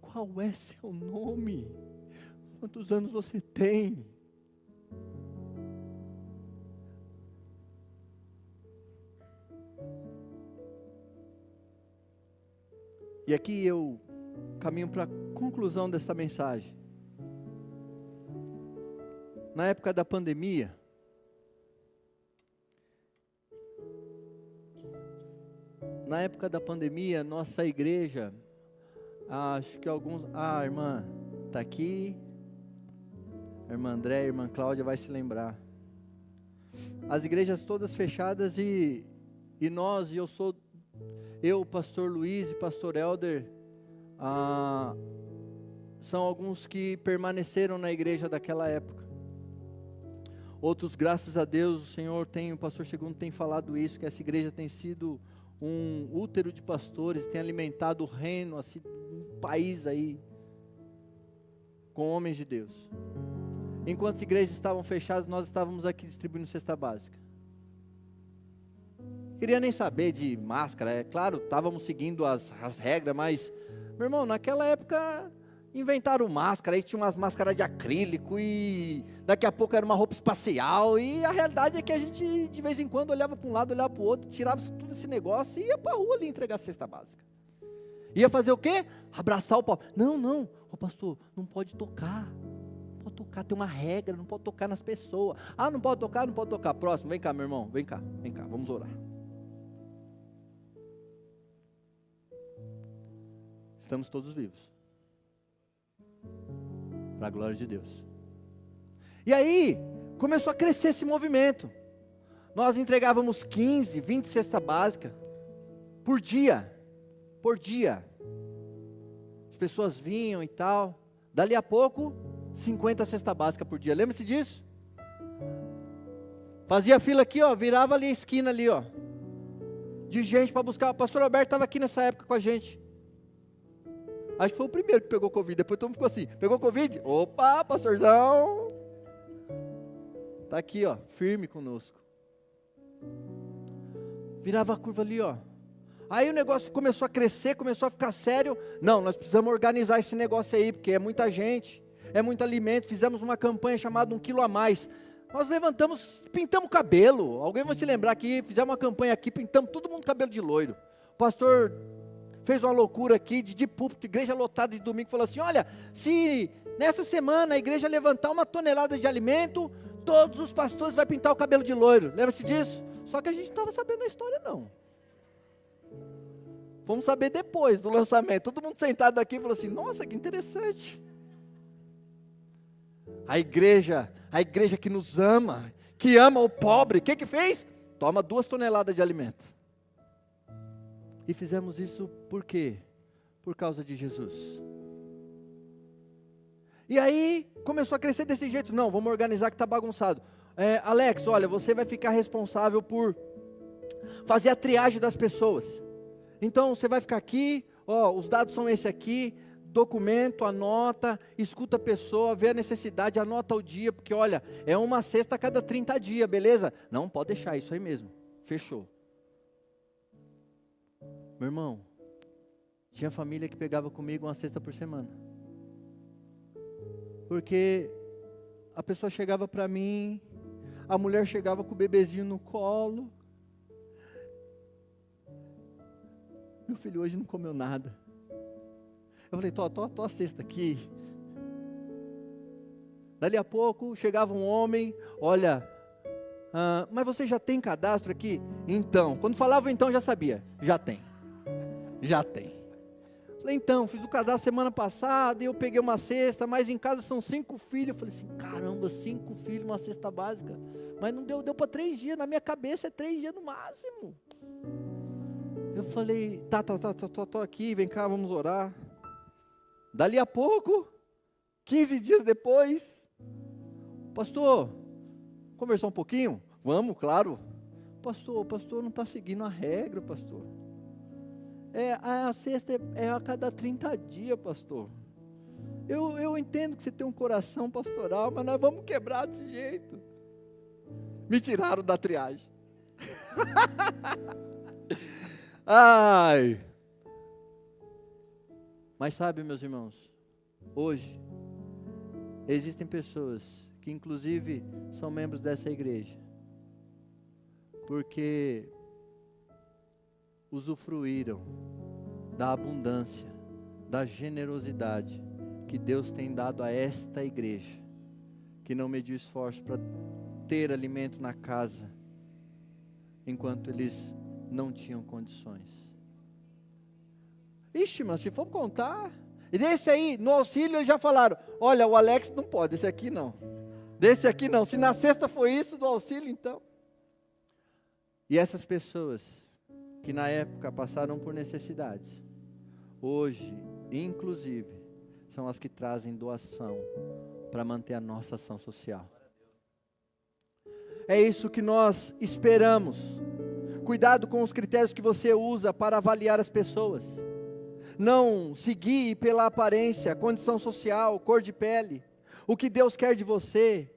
Qual é seu nome? Quantos anos você tem? E aqui eu caminho para a conclusão desta mensagem. Na época da pandemia, nossa igreja, acho que alguns, a irmã está aqui, a irmã André, a irmã Cláudia vai se lembrar. As igrejas todas fechadas e eu, pastor Luiz e pastor Helder, são alguns que permaneceram na igreja daquela época. Outros, graças a Deus, o pastor Segundo tem falado isso, que essa igreja tem sido um útero de pastores, tem alimentado o reino, assim, um país aí, com homens de Deus. Enquanto as igrejas estavam fechadas, nós estávamos aqui distribuindo cesta básica. Queria nem saber de máscara, é claro, estávamos seguindo as regras, mas, meu irmão, naquela época inventaram máscara, aí tinha umas máscaras de acrílico e daqui a pouco era uma roupa espacial, e a realidade é que a gente de vez em quando olhava para um lado, olhava para o outro, tirava tudo esse negócio e ia para a rua ali entregar a cesta básica. Ia fazer o quê? Abraçar o pobre. Não, ô pastor, não pode tocar, tem uma regra, não pode tocar nas pessoas. Não pode tocar, próximo, vem cá meu irmão, vem cá, vamos orar. Estamos todos vivos, para a glória de Deus. E aí, começou a crescer esse movimento. Nós entregávamos 15, 20 cesta básica, por dia. As pessoas vinham e tal, dali a pouco, 50 cesta básica por dia, lembra-se disso? Fazia fila aqui, ó, virava ali a esquina ali, ó, de gente para buscar. O pastor Alberto estava aqui nessa época com a gente. Acho que foi o primeiro que pegou Covid, depois todo mundo ficou assim, pegou Covid? Opa, pastorzão! Está aqui, ó, firme conosco. Virava a curva ali, ó. Aí o negócio começou a crescer, começou a ficar sério. Não, nós precisamos organizar esse negócio aí, porque é muita gente, é muito alimento. Fizemos uma campanha chamada 1 quilo a mais. Nós levantamos, pintamos cabelo. Alguém vai se lembrar que fizemos uma campanha aqui, pintamos todo mundo cabelo de loiro. O pastor fez uma loucura aqui, de púlpito, igreja lotada de domingo, falou assim: olha, se nessa semana a igreja levantar 1 tonelada de alimento, todos os pastores vão pintar o cabelo de loiro. Lembra-se disso? Só que a gente não estava sabendo a história não. Vamos saber depois do lançamento. Todo mundo sentado aqui falou assim, nossa, que interessante. A igreja que nos ama, que ama o pobre, o que fez? Toma 2 toneladas de alimento. E fizemos isso por quê? Por causa de Jesus. E aí, começou a crescer desse jeito. Não, vamos organizar que está bagunçado. Alex, olha, você vai ficar responsável por fazer a triagem das pessoas. Então, você vai ficar aqui, os dados são esse aqui, documento, anota, escuta a pessoa, vê a necessidade, anota o dia, porque olha, é uma cesta a cada 30 dias, beleza? Não, pode deixar, isso aí mesmo, fechou. Meu irmão, tinha família que pegava comigo uma cesta por semana. Porque a pessoa chegava para mim, a mulher chegava com o bebezinho no colo. Meu filho hoje não comeu nada. Eu falei, tô a cesta aqui. Dali a pouco chegava um homem, olha, mas você já tem cadastro aqui? Então, quando falava então já sabia, já tem. Falei, então, fiz o cadastro semana passada e eu peguei uma cesta, mas em casa são 5 filhos. Eu falei assim, caramba, 5 filhos, uma cesta básica. Mas não deu para 3 dias, na minha cabeça é 3 dias no máximo. Eu falei, tô aqui, vem cá, vamos orar. Dali a pouco, 15 dias depois, pastor, conversar um pouquinho? Vamos, claro. Pastor não está seguindo a regra, pastor. A cesta é a cada 30 dias, pastor. Eu entendo que você tem um coração pastoral, mas nós vamos quebrar desse jeito. Me tiraram da triagem. Ai. Mas sabe, meus irmãos, hoje existem pessoas que inclusive são membros dessa igreja, porque usufruíram da abundância, da generosidade que Deus tem dado a esta igreja, que não mediu esforço para ter alimento na casa, enquanto eles não tinham condições. Ixi, mas se for contar, e desse aí, no auxílio eles já falaram, olha, o Alex não pode, esse aqui não, desse aqui não, se na sexta foi isso, do auxílio então. E essas pessoas, que na época passaram por necessidades, hoje, inclusive, são as que trazem doação, para manter a nossa ação social. É isso que nós esperamos. Cuidado com os critérios que você usa para avaliar as pessoas. Não se guie pela aparência, condição social, cor de pele. O que Deus quer de você,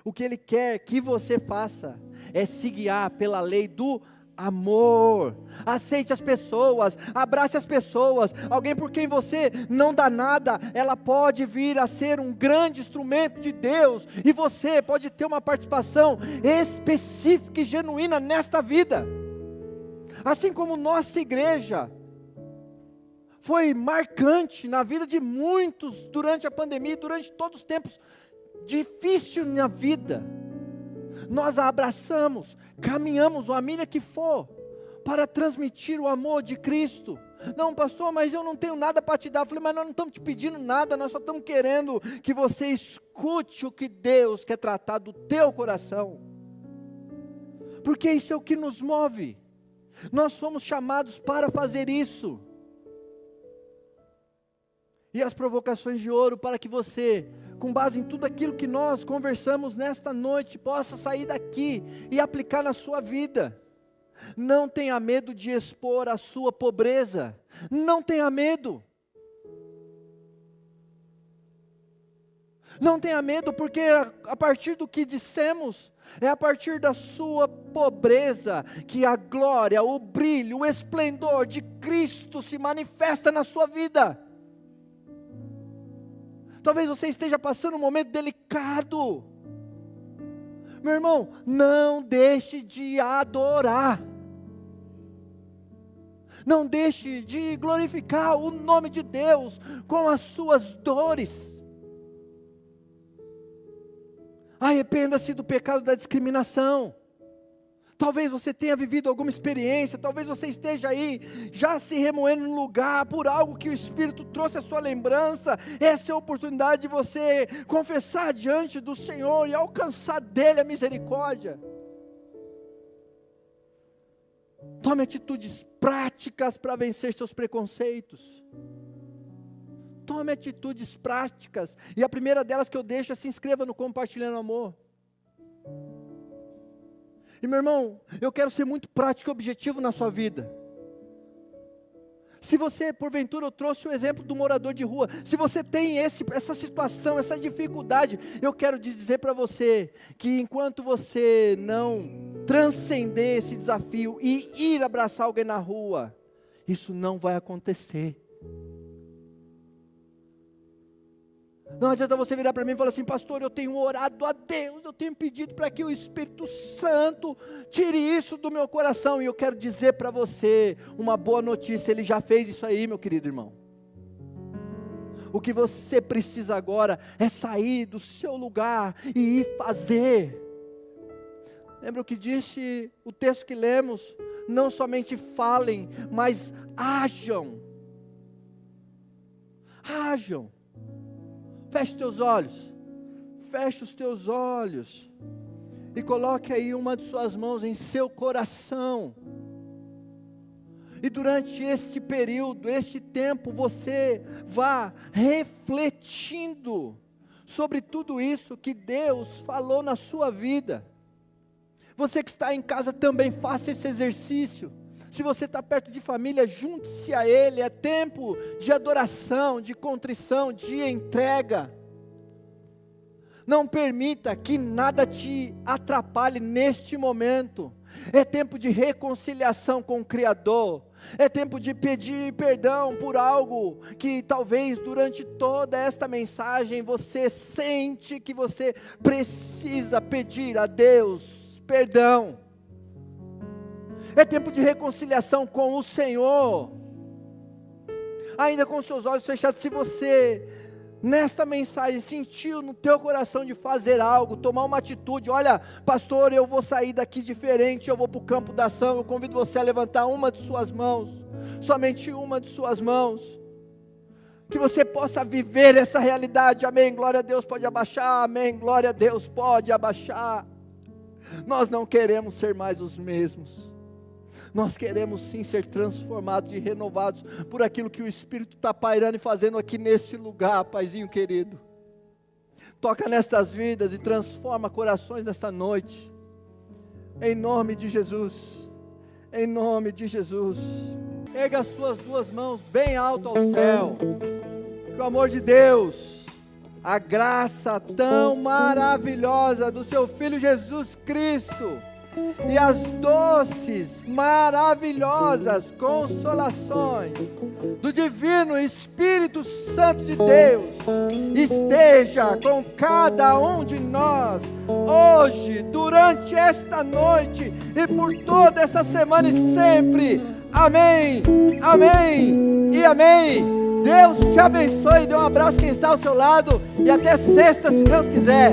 o que Ele quer que você faça, é se guiar pela lei do amor. Aceite as pessoas, abrace as pessoas. Alguém por quem você não dá nada, ela pode vir a ser um grande instrumento de Deus, e você pode ter uma participação específica e genuína nesta vida. Assim como nossa igreja foi marcante na vida de muitos durante a pandemia, durante todos os tempos difíceis na vida, nós a abraçamos, caminhamos a milha que for, para transmitir o amor de Cristo. Não, pastor, mas eu não tenho nada para te dar. Eu falei, mas nós não estamos te pedindo nada, nós só estamos querendo que você escute o que Deus quer tratar do teu coração, porque isso é o que nos move. Nós somos chamados para fazer isso. E as provocações de ouro para que você, com base em tudo aquilo que nós conversamos nesta noite, possa sair daqui e aplicar na sua vida. Não tenha medo de expor a sua pobreza. Não tenha medo. Não tenha medo, porque a partir do que dissemos, é a partir da sua pobreza que a glória, o brilho, o esplendor de Cristo se manifesta na sua vida. Talvez você esteja passando um momento delicado. Meu irmão, não deixe de adorar. Não deixe de glorificar o nome de Deus com as suas dores. Arrependa-se do pecado da discriminação. Talvez você tenha vivido alguma experiência, talvez você esteja aí, já se remoendo no lugar, por algo que o Espírito trouxe à sua lembrança. Essa é a oportunidade de você confessar diante do Senhor e alcançar dele a misericórdia. Tome atitudes práticas para vencer seus preconceitos. Tome atitudes práticas, e a primeira delas que eu deixo é: se inscreva no Compartilhando Amor. E meu irmão, eu quero ser muito prático e objetivo na sua vida. Se você, porventura, eu trouxe o exemplo do morador de rua, se você tem essa situação, essa dificuldade, eu quero dizer para você, que enquanto você não transcender esse desafio e ir abraçar alguém na rua, isso não vai acontecer. Não adianta você virar para mim e falar assim: pastor, eu tenho orado a Deus, eu tenho pedido para que o Espírito Santo tire isso do meu coração. E eu quero dizer para você uma boa notícia: Ele já fez isso aí, meu querido irmão. O que você precisa agora é sair do seu lugar e ir fazer. Lembra o que disse o texto que lemos? Não somente falem, mas hajam. Hajam. Feche teus olhos, feche os teus olhos, e coloque aí uma de suas mãos em seu coração, e durante este período, este tempo, você vá refletindo sobre tudo isso que Deus falou na sua vida. Você que está em casa também faça esse exercício. Se você está perto de família, junte-se a Ele. É tempo de adoração, de contrição, de entrega. Não permita que nada te atrapalhe neste momento. É tempo de reconciliação com o Criador. É tempo de pedir perdão por algo que talvez durante toda esta mensagem você sente que você precisa pedir a Deus perdão. É tempo de reconciliação com o Senhor. Ainda com seus olhos fechados, se você nesta mensagem sentiu no teu coração de fazer algo, tomar uma atitude: olha, pastor, eu vou sair daqui diferente, eu vou para o campo da ação. Eu convido você a levantar uma de suas mãos, somente uma de suas mãos, que você possa viver essa realidade. Amém, glória a Deus, pode abaixar. Amém, glória a Deus, pode abaixar. Nós não queremos ser mais os mesmos. Nós queremos sim ser transformados e renovados por aquilo que o Espírito está pairando e fazendo aqui neste lugar, Paizinho querido. Toca nestas vidas e transforma corações nesta noite, em nome de Jesus, em nome de Jesus. Erga as suas duas mãos bem alto ao céu, que o amor de Deus, a graça tão maravilhosa do seu Filho Jesus Cristo, e as doces, maravilhosas consolações do divino Espírito Santo de Deus esteja com cada um de nós, hoje, durante esta noite e por toda essa semana e sempre. Amém, amém e amém. Deus te abençoe, dê um abraço quem está ao seu lado, e até sexta, se Deus quiser.